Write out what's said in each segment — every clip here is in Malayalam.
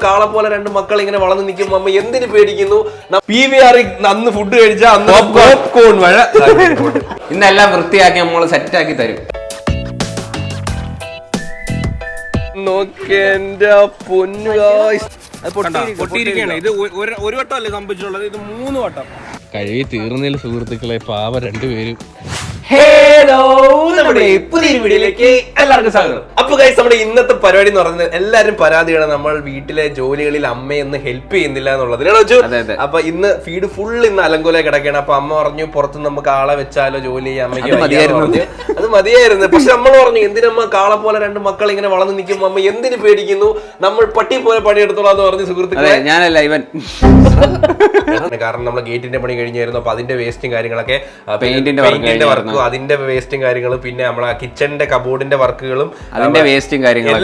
കാളെ പോലെ രണ്ട് മക്കൾ ഇങ്ങനെ വളർന്നു നിൽക്കുമ്പോ അമ്മ എന്തിനു പേടിക്കുന്നു? PVR അന്ന് ഫുഡ് കഴിച്ചാൽ അന്ന് പോപ്കോൺ മഴ ഇന്നെല്ലാം വൃത്തിയാക്കി നമ്മൾ സെറ്റാക്കി തരും. നോക്കെന്റെ പൊന്നു പൊട്ടിയിരിക്കുകയാണ്. ഇത് ഒരു വട്ടം അല്ലേ സംഭവിച്ചിട്ടുള്ളത്, ഇത് 3 വട്ടം. കഴിവ് തീർന്നില്ല സുഹൃത്തുക്കളെ, പാവ രണ്ടുപേരും. ഹലോ, നമ്മുടെ പുതിയൊരു വീഡിയോയിലേക്ക് എല്ലാവർക്കും സ്വാഗതം. അപ്പൊ ഗൈസ്, നമ്മുടെ ഇന്നത്തെ പരിപാടി എന്ന് പറയുന്നത് എല്ലാരും പരാതിയാണ് നമ്മൾ വീട്ടിലെ ജോലികളിൽ അമ്മയൊന്ന് ഹെൽപ്പ് ചെയ്യുന്നില്ല എന്നുള്ളത്. അപ്പൊ ഇന്ന് ഫീഡ് ഫുൾ ഇന്ന് അലങ്കോല കിടക്കുകയാണ്. അപ്പൊ അമ്മ പറഞ്ഞു പുറത്ത് നമുക്ക് ആളെ വെച്ചാലോ ജോലി ചെയ്യാൻ, അമ്മയ്ക്ക് അത് മതിയായിരുന്നു. പക്ഷെ നമ്മൾ പറഞ്ഞു എന്തിനമ്മ കാളെ പോലെ രണ്ട് മക്കൾ ഇങ്ങനെ വളർന്നു നിൽക്കുമ്പോ അമ്മ എന്തിനു പേടിക്കുന്നു, നമ്മൾ പട്ടി പോലെ പണിയെടുത്തോളാന്ന് പറഞ്ഞു സുഹൃത്തുക്കളെ. ഞാനല്ല ഇവൻ. കാരണം നമ്മളെ ഗേറ്റിന്റെ പണി കഴിഞ്ഞായിരുന്നു. അപ്പൊ അതിന്റെ വേസ്റ്റും കാര്യങ്ങളൊക്കെ, പെയിന്റിന്റെ വർക്കും അതിന്റെ വേസ്റ്റും കാര്യങ്ങളും, പിന്നെ നമ്മളെ കിച്ചണിന്റെ കബോർഡിന്റെ വർക്കുകളും അതിന്റെ വേസ്റ്റും കാര്യങ്ങളും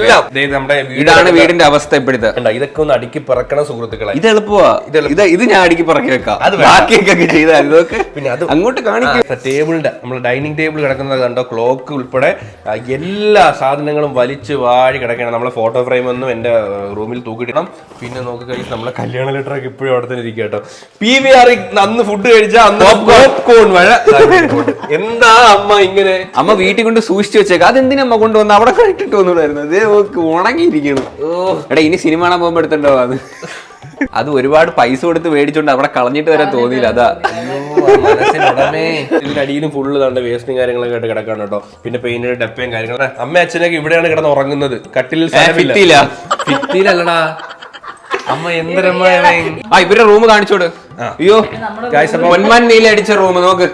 നമ്മുടെ ഇതാണ് വീടിന്റെ അവസ്ഥ ഇപ്പോഴത്തെ. ഇതൊക്കെ ഒന്ന് അടുക്കി പറക്കണം സുഹൃത്തുക്കളെ. ഇത് എളുപ്പമാ. ഇത് ഞാൻ അടുക്കി പറക്കി വെക്കാം. ബാക്കിയൊക്കെ ചെയ്താൽ ഇതൊക്കെ പിന്നെ അത് അങ്ങോട്ട് കാണിക്കും. ടേബിളിന്റെ നമ്മുടെ ഡൈനിങ് ടേബിൾ കിടക്കുന്നത് കണ്ടോ, ക്ലോക്ക് ഉൾപ്പെടെ എല്ലാ സാധനങ്ങളും വലിച്ചു വാഴി കിടക്കണം. നമ്മളെ ഫോട്ടോ ഫ്രെയിം ഒന്നും എന്റെ റൂമിൽ തൂക്കിയിടണം. പിന്നെ നോക്കി കഴിച്ച് നമ്മളെ കല്യാണ ലെറ്ററൊക്കെ ഇപ്പോഴും അവിടെ തന്നെ ഇരിക്കുക കേട്ടോ. PVR അന്ന് ഫുഡ് കഴിച്ചാൽ അന്ന് പോപ്കോൺ മഴ. എന്താ അമ്മ ഇങ്ങനെ? അമ്മ വീട്ടിൽ കൊണ്ട് സൂക്ഷിച്ചു വെച്ചേക്കാം. അതെന്തിനമ്മ കൊണ്ടുവന്ന് അവിടെ കഴിട്ടിട്ട് വന്നിട്ടായിരുന്നു. അതേ ഉണങ്ങിയിരിക്കുന്നു. എടാ, ഇനി സിനിമ കാണാൻ പോകുമ്പോ എടുത്തിട്ടുണ്ടോ അത് ഒരുപാട് പൈസ കൊടുത്ത് മേടിച്ചോണ്ട് അവിടെ കളഞ്ഞിട്ട് വരാൻ തോന്നിയില്ല. അതാ ഇതിന്റെ അടിയിലും ഫുള്ള് തന്റെ വേസ്റ്റും കാര്യങ്ങളൊക്കെ ആയിട്ട് കിടക്കാണ് കേട്ടോ. പിന്നെ പെയിന്റിന്റെ ഡപ്പയും കാര്യങ്ങളും. അമ്മ അച്ഛനൊക്കെ ഇവിടെയാണ് കിടന്ന് ഉറങ്ങുന്നത്. കട്ടിലിൽ ഭിത്തിയിലല്ലടാ അമ്മ. എന്തരമ്മ ഇവരുടെ റൂം കാണിച്ചോട്. അയ്യോ, പൊന്മാൻ നീല അടിച്ച റൂം നോക്ക്.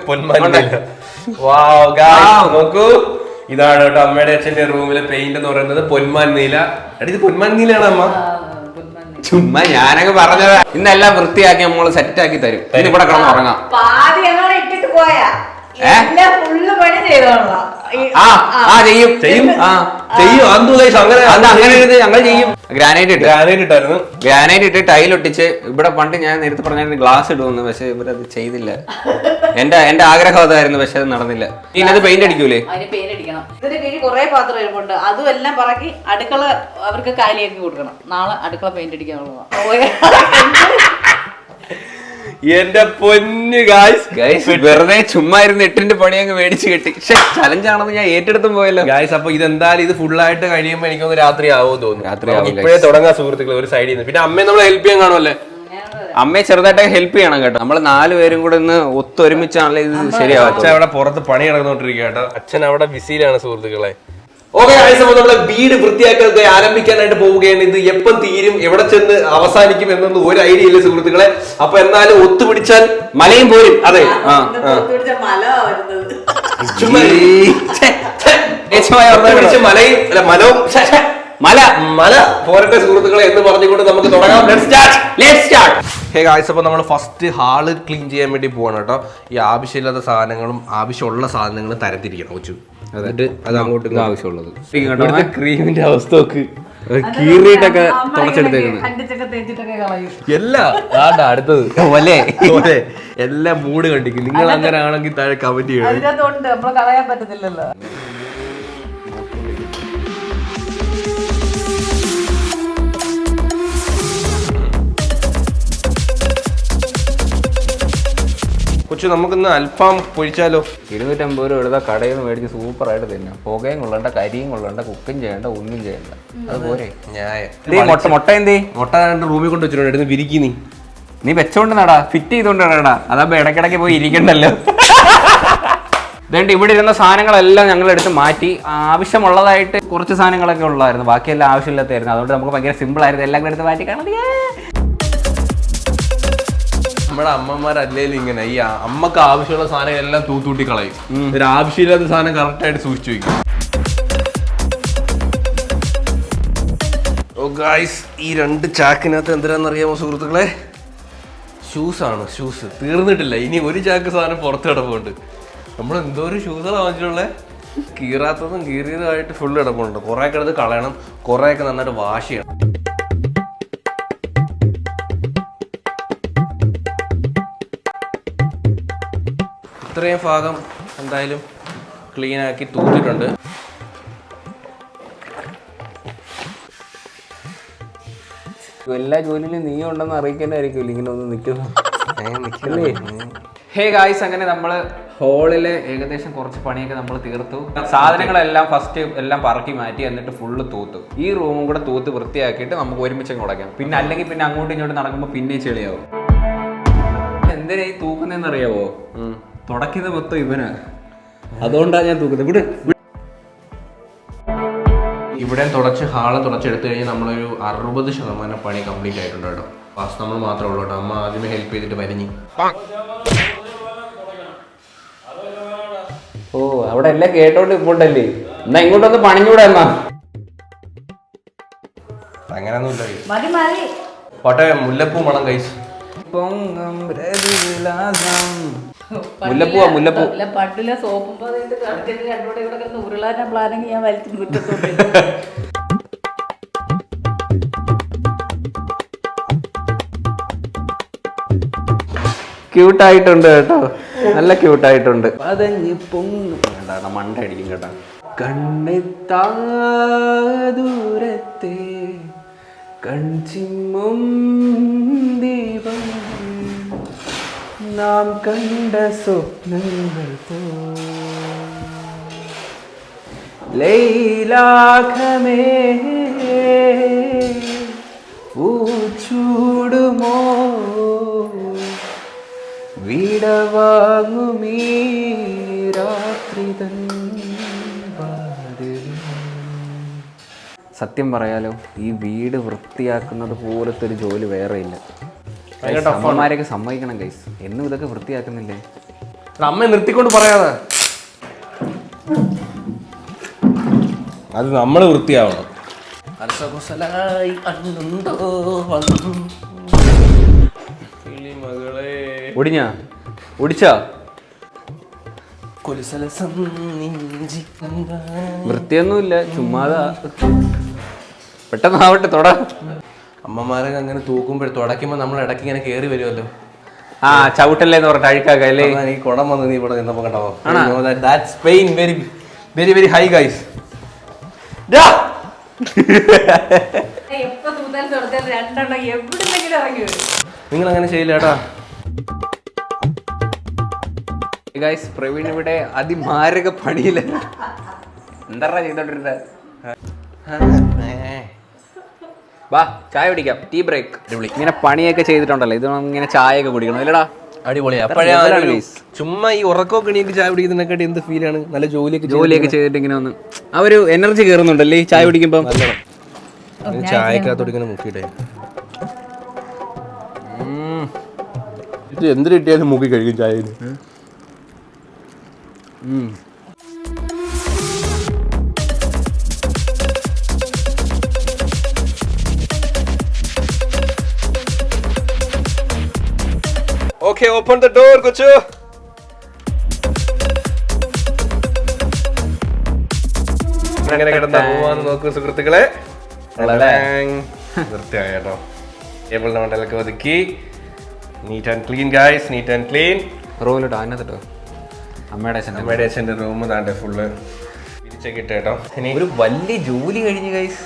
നോക്കൂ, ഇതാണ് കേട്ടോ അമ്മയുടെ അച്ഛന്റെ റൂമിലെ പെയിന്റ് എന്ന് പറയുന്നത് പൊന്മാൻ നീല. ഇത് പൊന്മാൻ നീലയാണ് അമ്മ. ചുമ്മാ ഞാനൊക്കെ പറഞ്ഞത്. ഇന്നെല്ലാം വൃത്തിയാക്കി നമ്മൾ സെറ്റാക്കി തരും. ഇനി ഇവിടെ കിടന്ന് ഉറങ്ങാം. ഞങ്ങൾ ചെയ്യും. ഗ്രാനൈറ്റ് ഇട്ട് ടൈലൊട്ടിച്ച് ഇവിടെ പണ്ട് ഞാൻ നേരത്തെ പറഞ്ഞായിരുന്നു ഗ്ലാസ് ഇടുമെന്ന്. പക്ഷെ ഇവരത് ചെയ്തില്ല. എന്റെ ആഗ്രഹം അതായിരുന്നു, പക്ഷെ അത് നടന്നില്ല. ഇനി അത് പെയിന്റ് അടിക്കൂലേ? കുറെ പാത്രം ഇരിപ്പുണ്ട്, അതും എല്ലാം പറക്കി അടുക്കള അവർക്ക് കാലിയാക്കി കൊടുക്കണം. നാളെ അടുക്കള പെയിന്റ് അടിക്കാനുള്ളതാണ്. എന്റെ പൊന്നു ഗായ്സ്, വെറുതെ ചുമ്മാ ഇരുന്ന് 8ന്റെ പണി അങ്ങ് മേടിച്ച് കെട്ടി. ചലഞ്ചാണെന്ന് ഞാൻ ഏറ്റെടുത്തും പോയല്ലോ ഗായ്സ്. അപ്പൊ ഇതെന്തായാലും ഇത് ഫുള്ളായിട്ട് കഴിയുമ്പോ എനിക്കൊന്ന് രാത്രി ആവും തോന്നുന്നു. ഇപ്പോഴേ തുടങ്ങാൻ സുഹൃത്തുക്കളെ ഒരു സൈഡിൽ നിന്ന്. പിന്നെ അമ്മയെ നമ്മളെ ഹെൽപ്പ് ചെയ്യാൻ കാണുമല്ലേ? അമ്മയെ ചെറുതായിട്ടൊക്കെ ഹെൽപ്പ് ചെയ്യണം കേട്ടോ. നമ്മള് 4 പേരും കൂടെ ഇന്ന് ഒത്തൊരുമിച്ചാണല്ലോ ഇത് ശരിയാവും. അച്ഛൻ അവിടെ പുറത്ത് പണി നടന്നുകൊണ്ടിരിക്കുക കേട്ടോ. അച്ഛൻ അവിടെ ബിസിയിലാണ് സുഹൃത്തുക്കളെ. ഓക്കെ ഗായ്സ്, അപ്പൊ നമ്മളെ വീട് വൃത്തിയാക്കൽ ആരംഭിക്കാനായിട്ട് പോവുകയാണ്. ഇത് എപ്പം തീരും, എവിടെ ചെന്ന് അവസാനിക്കും എന്നൊന്നും ഒരു ഐഡിയ ഇല്ല സുഹൃത്തുക്കളെ. അപ്പൊ എന്നാലും ഒത്തുപിടിച്ചാൽ മലയും പോരും. അതെ, മല പോരട്ടെ സുഹൃത്തുക്കളെ എന്ന് പറഞ്ഞുകൊണ്ട് നമുക്ക് തുടങ്ങാം. അപ്പൊ നമ്മൾ ഫസ്റ്റ് ഹാള് ക്ലീൻ ചെയ്യാൻ വേണ്ടി പോവാണ് കേട്ടോ. ഈ ആവശ്യമില്ലാത്ത സാധനങ്ങളും ആവശ്യമുള്ള സാധനങ്ങളും തരത്തിരിക്കണം കൊച്ചു. എന്നിട്ട് അത് അങ്ങോട്ട് ആവശ്യമുള്ളത് ക്രീമിന്റെ അവസ്ഥ നോക്ക്. കീറിയിട്ടൊക്കെ തുടച്ചെടുത്തേക്കുന്നു. എല്ലാം അടുത്തത് എല്ലാം മൂഡ് കണ്ടിക്കും. നിങ്ങൾ അങ്ങനെ ആണെങ്കിൽ താഴെ കമന്റ് ചെയ്യണം. കളയാൻ പറ്റത്തില്ലല്ലോ. കൊച്ചു, നമുക്കിന്ന് അൽഫാം പൊരിച്ചാലോ? 250 രൂപ എടുത്താൽ കടയിൽ നിന്ന് മേടിച്ച് സൂപ്പറായിട്ട് തന്നെ. പുകയും കൊള്ളണ്ട, കരിയും കൊള്ളണ്ട, കുക്കും ചെയ്യണ്ട, ഒന്നും ചെയ്യണ്ട. അതുപോലെ മുട്ട എന്തേ? മുട്ട റൂമിൽ കൊണ്ട് വെച്ചിട്ടുണ്ട്. എടുത്ത് വിരിക്കി നീ വെച്ചോണ്ട് നടാ, ഫിറ്റ് ചെയ്തോണ്ട് നടാ. അതാകുമ്പോ ഇടയ്ക്കിടയ്ക്ക് പോയി ഇരിക്കണ്ടല്ലോ. അതുകൊണ്ട് ഇവിടെ ഇരുന്ന സാധനങ്ങളെല്ലാം ഞങ്ങൾ എടുത്ത് മാറ്റി. ആവശ്യമുള്ളതായിട്ട് കുറച്ച് സാധനങ്ങളൊക്കെ ഉള്ളായിരുന്നു, ബാക്കിയെല്ലാം ആവശ്യമില്ലാത്തായിരുന്നു. അതുകൊണ്ട് നമുക്ക് ഭയങ്കര സിമ്പിൾ ആയിരുന്നു. എല്ലാം കൂടെ എടുത്ത് മാറ്റി കാണാം. നമ്മുടെ അമ്മമാരല്ലേലും ഇങ്ങനെ ഈ അമ്മക്ക് ആവശ്യമുള്ള സാധനം എല്ലാം തൂത്തൂട്ടി കളയും. ഒരു ആവശ്യമില്ലാത്ത സാധനം കറക്റ്റ് ആയിട്ട് സൂക്ഷിച്ചു വയ്ക്കും. ഓ ഗായ്സ്, ഈ 2 ചാക്കിനകത്ത് എന്തിനാണെന്നറിയാമോ സുഹൃത്തുക്കളെ? ഷൂസാണ്. ഷൂസ് തീർന്നിട്ടില്ല. ഇനി ഒരു ചാക്ക് സാധനം പുറത്ത് കിടപ്പുണ്ട്. നമ്മൾ എന്തോ ഒരു ഷൂസാണ് വാങ്ങിച്ചിട്ടുള്ളത്. കീറാത്തതും കീറിയതുമായിട്ട് ഫുള്ള് കിടപ്പുണ്ട്. കുറെ ഒക്കെ എടുത്ത് കളയണം, കുറെയൊക്കെ നന്നായിട്ട് വാഷ് ചെയ്യണം. ഇത്രയും ഭാഗം എന്തായാലും ക്ലീനാക്കി തൂത്തിട്ടുണ്ട്. എല്ലാ ജോലിയിലും നീ ഉണ്ടെന്ന് അറിയിക്കാനായിരിക്കും ഇങ്ങനെ ഒന്ന് നിൽക്കുന്നു. ഹേ ഗായ്സ്, അങ്ങനെ നമ്മള് ഹോളില് ഏകദേശം കുറച്ച് പണിയൊക്കെ നമ്മൾ തീർത്തു. സാധനങ്ങളെല്ലാം ഫസ്റ്റ് എല്ലാം പറക്കി മാറ്റി, എന്നിട്ട് ഫുള്ള് തൂത്തു. ഈ റൂമും കൂടെ തൂത്ത് വൃത്തിയാക്കിയിട്ട് നമുക്ക് ഒരുമിച്ച് ഉടയ്ക്കാം. പിന്നെ അല്ലെങ്കിൽ പിന്നെ അങ്ങോട്ടും ഇങ്ങോട്ടും നടക്കുമ്പോൾ പിന്നെ ചെളിയാവും. എന്തിനാ ഈ തൂക്കുന്നതെന്ന് അറിയാവോ? തുടക്കുന്നത് മൊത്തം ഇവനാ, അതുകൊണ്ടാണ് ഞാൻ തൂക്കുന്നത്. ഇവിടെ തുടച്ച് ഹാള് തുടച്ചെടുത്തു കഴിഞ്ഞാൽ നമ്മളൊരു 60% പണി കംപ്ലീറ്റ് ആയിട്ടുണ്ട് കേട്ടോ. ഫസ്റ്റ് നമ്മൾ മാത്രമേ ഉള്ളൂ കേട്ടോ. അമ്മ ആദ്യമേ ഹെൽപ്പ് ചെയ്തിട്ട് വരിഞ്ഞു. ഓ, അവിടെ എല്ലാം കേട്ടോണ്ട് ഇപ്പോണ്ടല്ലേ, എന്നാ ഇങ്ങോട്ടൊന്ന് പണിഞ്ഞൂടെ എന്നാ? അങ്ങനെയൊന്നുമില്ല. കോട്ടെ മുല്ലപ്പൂ മണം കൈസ്. മുല്ലപ്പൂ പണ്ടിലെ സോപ്പ് രണ്ടോടെ ഇവിടെ ഉരുളാന്റെ പ്ലാനെങ്കിൽ ഞാൻ വലിച്ചു മുറ്റത്തോട്ട്. ക്യൂട്ടായിട്ടുണ്ട് കേട്ടോ, നല്ല ക്യൂട്ടായിട്ടുണ്ട്. പതഞ്ഞ് പൊങ്ങ് വേണ്ട, മണ്ട അടിക്കും കേട്ടോ. കണ്ണെത്താ ദൂരത്തെ കൺചിമ്മും ദീപം നാം കണ്ട സ്വപ്നങ്ങൾ പോ ലൈലാഖമേ പൂച്ചൂടുമോ വിടവാങ്ങുമീ രാത്രി തൻ വാതിലിൽ. സത്യം പറയാലോ, ഈ വീട് വൃത്തിയാക്കുന്നത് പോലത്തെ ഒരു ജോലി വേറെ ഇല്ല. അമ്മമാരെയൊക്കെ സമ്മതിക്കണം ഗൈസ്, എന്നും ഇതൊക്കെ വൃത്തിയാക്കുന്നില്ലേ? അമ്മ നിർത്തിക്കൊണ്ട് പറയാതെ, അത് നമ്മള് വൃത്തിയാവണം. ഒടിച്ചാ വൃത്തിയൊന്നുമില്ല, ചുമ്മാതാ. പെട്ടെന്നാവട്ടെ, തൊട. അമ്മമാരൊക്കെ അങ്ങനെ തൂക്കുമ്പോൾ തുടയ്ക്കുമ്പോൾ നമ്മൾ ഇടയ്ക്ക് ഇങ്ങനെ കയറി വരുമല്ലോ. ആ, ചവിട്ടല്ലേന്ന് പറഞ്ഞിട്ട് അഴുക്കാക്കല്ലേ. ഈ കുടം വന്ന് നീ ഇവിടെ നിന്നപ്പോ കണ്ടോ? That's pain very very very high guys. നിങ്ങൾ അങ്ങനെ ചെയ്യില്ല കേട്ടാ ഗൈസ്. പ്രവീൺ ഇവിടെ അതിമാരക പണിയില്ല. എന്താ ചെയ്തോണ്ടിരുന്നത്? വാ, ചായ കുടിക്കാം. Tea break. ഇങ്ങനെ പണിയൊക്കെ ചെയ്തിട്ടുണ്ടല്ലോ, ഇത് ഇങ്ങനെ ചായ ഒക്കെ കുടിക്കണം ഇല്ലടാ? അടിപൊളിയാ. ചുമ്മാ ഈ ഉറക്കമൊക്കെ എണീക്ക് ചായ കുടിക്കുന്നതിനെക്കാട്ടി എന്ത് ഫീലാണ്. നല്ല ജോലിയൊക്കെ ചെയ്തിട്ട് ഇങ്ങനെ ഒന്ന് ആ ഒരു എനർജി കയറുന്നുണ്ടല്ലേ ഈ ചായ കുടിക്കുമ്പോ. ചായക്കകത്തോട് ഇങ്ങനെ മുക്കിയിട്ടേ ഇത് എന്ത് കിട്ടിയാലും മുക്കി കഴിക്കും ചായയിൽ. Okay, open the door, Kuchu. അങ്ങനെ കിടന്ന പോവാന്ന് നോക്കൂ സുഹൃത്തുക്കളെ. വൃത്തിയായ കേട്ടോ. ടേബിളിന്റെ മണ്ടലൊക്കെ ഒതുക്കി. Neat and clean guys, neat and clean. റൂമിലോട്ട് ആനത്തിട്ടോ. അമ്മയുടെ അച്ഛൻ്റെ റൂം താണ്ടെ ഫുള്ള് പിരിച്ചൊക്കെ ഇട്ട് കേട്ടോ. ഒരു വലിയ ജോലി കഴിഞ്ഞ് ഗൈസ്.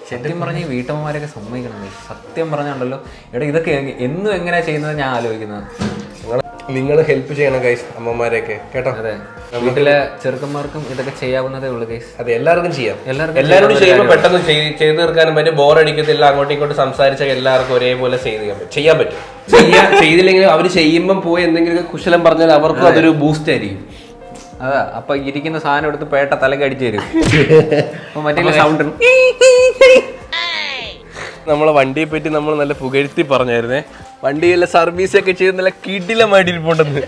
സത്യം പറഞ്ഞ ഈ വീട്ടമ്മമാരൊക്കെ സമ്മതിക്കണം ഗൈസ്. സത്യം പറഞ്ഞുണ്ടല്ലോ, എടാ ഇതൊക്കെ എന്നും എങ്ങനെയാ ചെയ്യുന്നത് ഞാൻ ആലോചിക്കുന്നത്. നിങ്ങൾ ഹെൽപ്പ് ചെയ്യണം ഗൈസ് അമ്മമാരെയൊക്കെ കേട്ടോ. അതെ, വീട്ടിലെ ചെറുക്കന്മാർക്കും ഇതൊക്കെ ചെയ്യാവുന്നതേ ഉള്ളൂ ഗൈസ്. അതെ, എല്ലാവർക്കും ചെയ്യാം. എല്ലാവരും ചെയ്യുമ്പോൾ പെട്ടെന്ന് ചെയ്തു തീർക്കാനും പറ്റും. ബോറടിക്കത്തില്ല. അങ്ങോട്ടും ഇങ്ങോട്ടും സംസാരിച്ചാൽ എല്ലാവർക്കും ഒരേപോലെ ചെയ്യാൻ പറ്റും. ചെയ്തില്ലെങ്കിൽ അവർ ചെയ്യുമ്പം പോയി എന്തെങ്കിലും കുശലം പറഞ്ഞാൽ അവർക്കും അതൊരു ബൂസ്റ്റ് ആയിരിക്കും. അതാ, അപ്പൊ ഇരിക്കുന്ന സാധനം എടുത്ത് പേട്ട തലക്ക് അടിച്ചു തരും. മറ്റേ സൗണ്ട്. നമ്മളെ വണ്ടിയെ പറ്റി നമ്മൾ നല്ല പുകഴ്ത്തി പറഞ്ഞായിരുന്നേ. വണ്ടിയെല്ലാം സർവീസൊക്കെ ചെയ്ത് നല്ല കിടിലമായിട്ടിരിപ്പുണ്ടെന്ന്.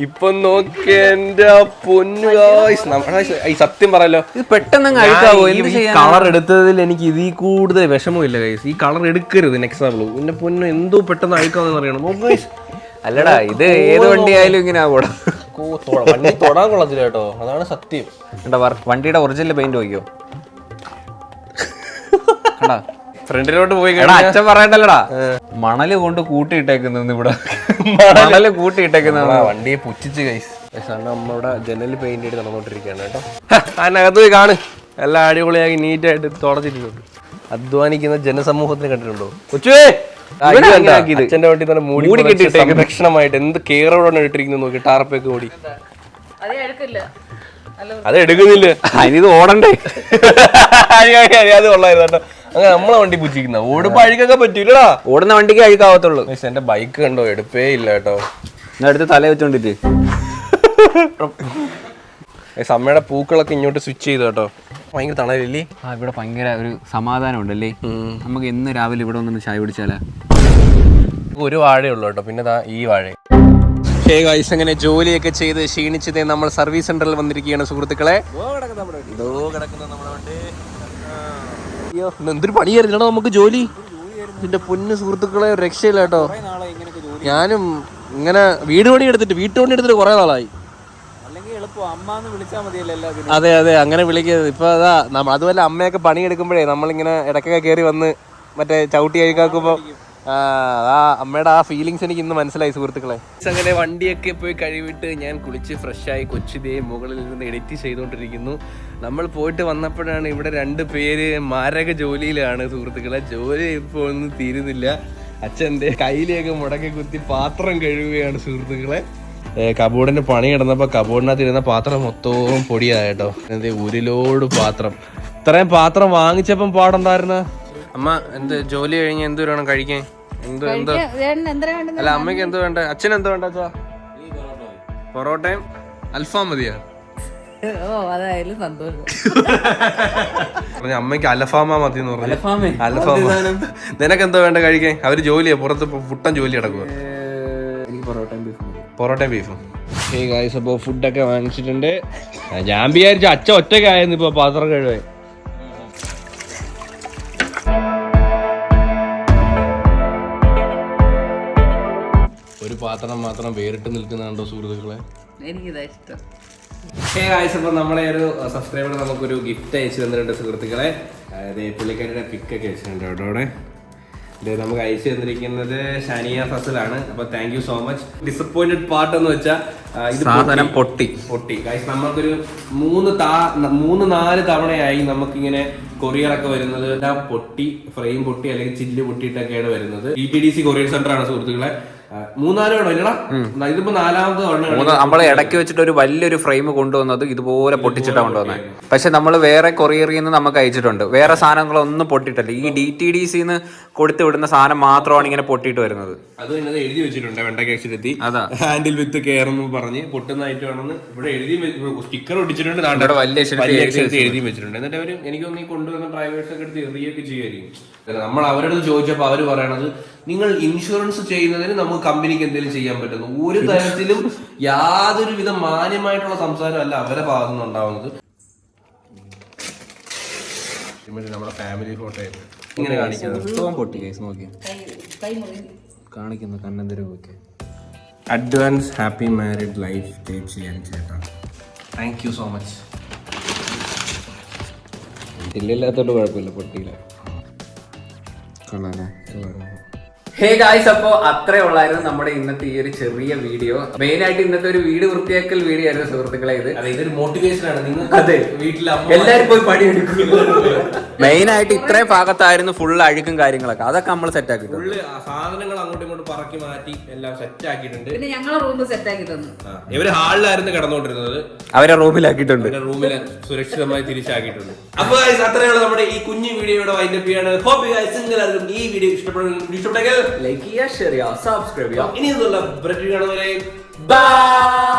ഇപ്പൊ നോക്കിയ എന്റെ പൊന്നു ഈ സത്യം പറയല്ലോ, ഇത് പെട്ടെന്ന് കളർ എടുത്തതിൽ എനിക്ക് ഇതിൽ കൂടുതൽ വിഷമമില്ല ഗൈസ്. ഈ കളർ എടുക്കരുത് നെക്സ്റ്റ് ബ്ലൂ. എന്റെ പൊന്നു എന്തോ പെട്ടെന്ന് അഴിക്കാന്ന് അറിയണം. അല്ലടാ, ഇത് ഏത് വണ്ടി ആയാലും ഇങ്ങനെ ആവൂടാ. വണ്ടി തൊടാൻ കൊള്ളത്തില്ല കേട്ടോ, അതാണ് സത്യം. വണ്ടിയുടെ ഒറിജിനൽ പെയിന്റ് നോക്കിയോ? ഫ്രണ്ടിലോട്ട് പോയി അച്ഛൻ പറയണ്ടല്ലടാ, മണല് കൊണ്ട് കൂട്ടിയിട്ടേക്കുന്നത് ഇവിടെ. മണല് കൂട്ടിയിട്ടേക്കുന്ന വണ്ടിയെ പുച്ഛിച്ച് ഗൈസ്. നമ്മുടെ ജനൽ പെയിന്റ് ചെയ്ത് നടന്നുകൊണ്ടിരിക്കുകയാണ് കേട്ടോ. അതിനകത്ത് പോയി കാണ്, എല്ലാം അടിപൊളിയാക്കി നീറ്റായിട്ട് തുടച്ചിട്ടുണ്ട്. അധ്വാനിക്കുന്ന ജനസമൂഹത്തിന് കണ്ടിട്ടുണ്ടോ? കൊച്ചുവേ അച്ഛന്റെ വണ്ടി തന്നെ മൂടി കെട്ടി സംരക്ഷണമായിട്ട് എന്ത് കെയറോടാണ് ഇട്ടിരിക്കുന്നത് നോക്കി, ടാർപ്പൊക്കെ മൂടി. അത് എടുക്കുന്നില്ല, അതിനിത് ഓടണ്ടേ? അത് കൊള്ളായിരുന്നു കേട്ടോ. അങ്ങനെ നമ്മളെ വണ്ടി പുച്ഛിക്കുന്ന ഓടുമ്പോ അഴുക്കൊക്കെ പറ്റൂലടാ. ഓടുന്ന വണ്ടിക്ക് അഴുക്കാവത്തുള്ളൂ. എന്റെ ബൈക്ക് കണ്ടോ, എടുപ്പേ ഇല്ല കേട്ടോ. അടുത്ത് തല വെച്ചോണ്ടിട്ട് അമ്മയുടെ പൂക്കളൊക്കെ ഇങ്ങോട്ട് സ്വിച്ച് ചെയ്തു കേട്ടോ. ഭയങ്കര തണലില്ലേ? ഇവിടെ ഭയങ്കര ഒരു സമാധാനം ഉണ്ടല്ലേ. നമുക്ക് എന്ന് രാവിലെ ഇവിടെ ഒന്നും ചായ പിടിച്ചാലേ. ഒരു വാഴയുള്ളൂ കേട്ടോ, പിന്നെ ഈ വാഴ. ഗൈസ്, അങ്ങനെ ജോലിയൊക്കെ ചെയ്ത് ക്ഷീണിച്ചതേ നമ്മൾ സർവീസ് സെന്ററിൽ വന്നിരിക്കുകയാണ് സുഹൃത്തുക്കളെ. എന്തൊരു പണിയായിരുന്നു നമുക്ക് ജോലി. ഇതിന്റെ പൊന്ന് സുഹൃത്തുക്കളെ, രക്ഷയില്ല കേട്ടോ. ഞാനും ഇങ്ങനെ വീട്ടുപണി എടുത്തിട്ട് കുറെ നാളായി. അതെ അതെ, അങ്ങനെ വിളിക്കുന്നത്. ഇപ്പൊ അതാ അതുപോലെ അമ്മയൊക്കെ പണിയെടുക്കുമ്പോഴേ നമ്മളിങ്ങനെ ഇടയ്ക്കൊക്കെ കയറി വന്ന് മറ്റേ ചവിട്ടി കഴിക്കാക്കുമ്പോ അമ്മയുടെ ആ ഫീലിങ്സ് എനിക്ക് ഇന്ന് മനസ്സിലായി സുഹൃത്തുക്കളെ. അങ്ങനെ വണ്ടിയൊക്കെ പോയി കഴിവിട്ട് ഞാൻ കുളിച്ച് ഫ്രഷായി കൊച്ചിതേ മുകളിൽ നിന്ന് എഡിറ്റ് ചെയ്തുകൊണ്ടിരിക്കുന്നു. നമ്മൾ പോയിട്ട് വന്നപ്പോഴാണ് ഇവിടെ 2 പേര് മാരക ജോലിയിലാണ് സുഹൃത്തുക്കളെ. ജോലി ഇപ്പോൾ ഒന്നും തീരുന്നില്ല. അച്ഛൻ്റെ കയ്യിലേക്ക് മുടക്കി കുത്തി പാത്രം കഴുകുകയാണ് സുഹൃത്തുക്കളെ. കബോർഡിന് പണി കിടന്നപ്പോ കബോർഡിനകത്ത് ഇരുന്ന പാത്രം മൊത്തവും പൊടിയായിട്ടോ. ഒരു ലോഡ് പാത്രം. ഇത്രയും പാത്രം വാങ്ങിച്ചപ്പം പാടുണ്ടായിരുന്ന അമ്മ. എന്ത് ജോലി കഴിഞ്ഞ് എന്ത് വേണം കഴിക്കാൻ? അല്ല അമ്മയ്ക്ക് എന്ത് വേണ്ട, അച്ഛൻ എന്ത് വേണ്ട? അച്ഛാ പൊറോട്ടയും അൽഫാം മതിയാ? അമ്മയ്ക്ക് അൽഫാമ മതി എന്ന് പറഞ്ഞു. അൽഫാം. നിനക്ക് എന്തോ വേണ്ട കഴിക്കാൻ? അവര് ജോലിയാ പുറത്ത് പുട്ടൻ ജോലി നടക്കുക. പൊറോട്ടയും ബീഫും. അപ്പോൾ ഫുഡൊക്കെ വാങ്ങിച്ചിട്ടുണ്ട്. ഞാൻ വിചാരിച്ചു അച്ഛൻ ഒറ്റയ്ക്കായിരുന്നു ഇപ്പൊ പാത്രം കഴുകാൻ. ഒരു പാത്രം മാത്രം വേറിട്ട് നിൽക്കുന്നുണ്ടോ സുഹൃത്തുക്കളെ? എനിക്കിതാ ഇഷ്ടം. അപ്പോൾ നമ്മളെ ഒരു സബ്സ്ക്രൈബർ നമുക്കൊരു ഗിഫ്റ്റ് അയച്ചു തന്നിട്ടുണ്ട് സുഹൃത്തുക്കളെ. അതായത് പുള്ളിക്കാരുടെ പിക്കൊക്കെ അയച്ചിട്ടുണ്ട് കേട്ടോ. അവിടെ നമുക്ക് അയച്ചു തന്നിരിക്കുന്നത് ഷാനിയ ഫസലാണ്. അപ്പൊ thank you so much. Disappointed part എന്ന് വെച്ചാൽ ഇത് പൊട്ടി ഗൈസ്. നമ്മൾക്കൊരു 3-4 തവണയായി നമുക്കിങ്ങനെ കൊറിയറൊക്കെ വരുന്നത് പൊട്ടി, ഫ്രെയിം പൊട്ടി അല്ലെങ്കിൽ ചില്ല് പൊട്ടിയിട്ടൊക്കെയാണ് വരുന്നത്. DTDC കൊറിയർ സെന്റർ ആണ് സുഹൃത്തുക്കളെ. 3-4 തവണ ഇല്ലടാ, ഇതിപ്പോ 4ാമത്തെ തവണ. നമ്മളെ ഇടയ്ക്ക് വെച്ചിട്ട് ഒരു വലിയൊരു ഫ്രെയിം കൊണ്ടുവന്നത് ഇതുപോലെ പൊട്ടിച്ചിട്ടാണ് കൊണ്ടുവന്നത്. പക്ഷെ നമ്മൾ വേറെ കൊറിയറിൽ നിന്ന് നമുക്ക് അയച്ചിട്ടുണ്ട്. വേറെ സാധനങ്ങളൊന്നും പൊട്ടിയിട്ടല്ല. ഈ DTDCന്ന് കൊടുത്തു വിടുന്ന സാധനം മാത്രമാണ് ഇങ്ങനെ പൊട്ടിയിട്ട് വരുന്നത്. അത് എഴുതി വെച്ചിട്ടുണ്ട് വെണ്ടക്കേക്ഷരെത്തി ഹാൻഡിൽ വിത്ത് കെയർ എന്ന് പറഞ്ഞ് പൊട്ടുന്നതായിട്ട് വേണമെന്ന് ഇവിടെ എഴുതി സ്റ്റിക്കർ ഒട്ടിച്ചിട്ടുണ്ട്. വലിയ എഴുതി വെച്ചിട്ടുണ്ട്. എന്നിട്ട് അവര് എനിക്കൊന്ന് കൊണ്ടുവന്ന ഡ്രൈവേഴ്സ് ഒക്കെ എടുത്ത് എറിയൊക്കെ ചെയ്യുമായിരിക്കും. നമ്മൾ അവരുടെ അടുത്ത് ചോദിച്ചപ്പോൾ അവര് പറയണത്, നിങ്ങൾ ഇൻഷുറൻസ് ചെയ്യുന്നതിന് നമുക്ക് കമ്പനിക്ക് എന്തെങ്കിലും ചെയ്യാൻ പറ്റുന്നു. ഒരു തരത്തിലും യാതൊരു വിധ മാന്യമായിട്ടുള്ള സംസാരം അല്ല അവരുടെ ഭാഗത്തു നിന്ന് ഉണ്ടാവുന്നത്. നമ്മുടെ ഫാമിലി ഫോട്ടോ ഇങ്ങനെ കാണിക്കുന്നു കണ്ണന്തിരൊക്കെ. അഡ്വാൻസ് ഹാപ്പി മാരീഡ് ലൈഫ് ചേച്ചി ആൻഡ് ചേട്ടാ. Thank you so much. ഇല്ലാത്തോണ്ട് കുഴപ്പമില്ല, പൊട്ടിയില്ല. ഹേ ഗായ്സ്, അപ്പോൾ അത്രേ ഉള്ളായിരുന്നു നമ്മുടെ ഇന്നത്തെ ഈ ഒരു ചെറിയ വീഡിയോ. മെയിൻ ആയിട്ട് ഇന്നത്തെ ഒരു വീട് വൃത്തിയാക്കൽ വീഡിയോ ആയിരുന്നു സുഹൃത്തുക്കളെ. ഇതൊരു മോട്ടിവേഷൻ ആണ് നിങ്ങൾക്ക്. അതെ, വീട്ടിൽ എല്ലാവരും പോയി പണിയെടുക്കും. മെയിൻ ആയിട്ട് ഇത്രയും ഭാഗത്തായിരുന്നു ഫുൾ അഴുക്കും കാര്യങ്ങളൊക്കെ. അതൊക്കെ നമ്മൾ സെറ്റ് ആക്കിയിട്ടുണ്ട്. സാധനങ്ങൾ അങ്ങോട്ടും ഇങ്ങോട്ടും പറക്കി മാറ്റി എല്ലാം സെറ്റ് ആക്കിയിട്ടുണ്ട്. പിന്നെ ഞങ്ങളെ റൂം സെറ്റ് ആക്കി തന്നു. ഇവര് ഹാളിലായിരുന്നു കിടന്നുകൊണ്ടിരുന്നത്, അവരെ റൂമിലാക്കിയിട്ടുണ്ട്. റൂമിൽ സുരക്ഷിതമായി തിരിച്ചാക്കിയിട്ടുണ്ട്. അപ്പൊ അത്രയുള്ള നമ്മുടെ ഈ കുഞ്ഞു വീഡിയോയുടെ വൈൻഡപ്പ് ചെയ്യാണ്. ഹോപ്പ് എല്ലാവർക്കും ഈ വീഡിയോ ഇഷ്ടപ്പെട്ടെങ്കിൽ ലൈക്ക് ചെയ്യുക, ഷെയർ ചെയ്യുക, സബ്സ്ക്രൈബ് ചെയ്യുക. ഇനി ബ്രെഡ് കാണുന്നവരെ ബൈ.